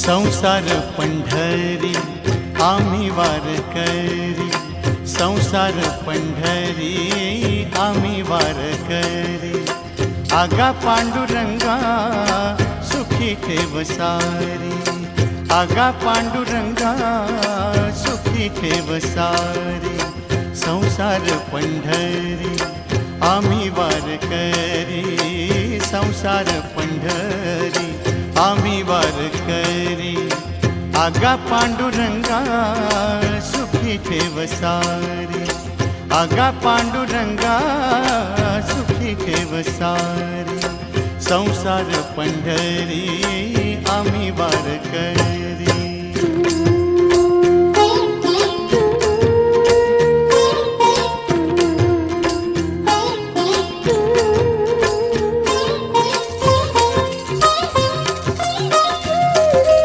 संसार पंढरी आम्ही वारकरी, संसार पंढरी आम्ही वारकरी। आगा पांडुरंगा सुखी ठेव सारी, आगा पांडुरंगा सुखी ठेव सारी। संसार पंढरी आम्ही वारकरी, संसार पंढरी आम्ही वारकरी। आगा पांडुरंगा सुखी ठेव सारी, आगा पांडुरंगा सुखी ठेव सारी। संसार पंढरी आम्ही वारकरी।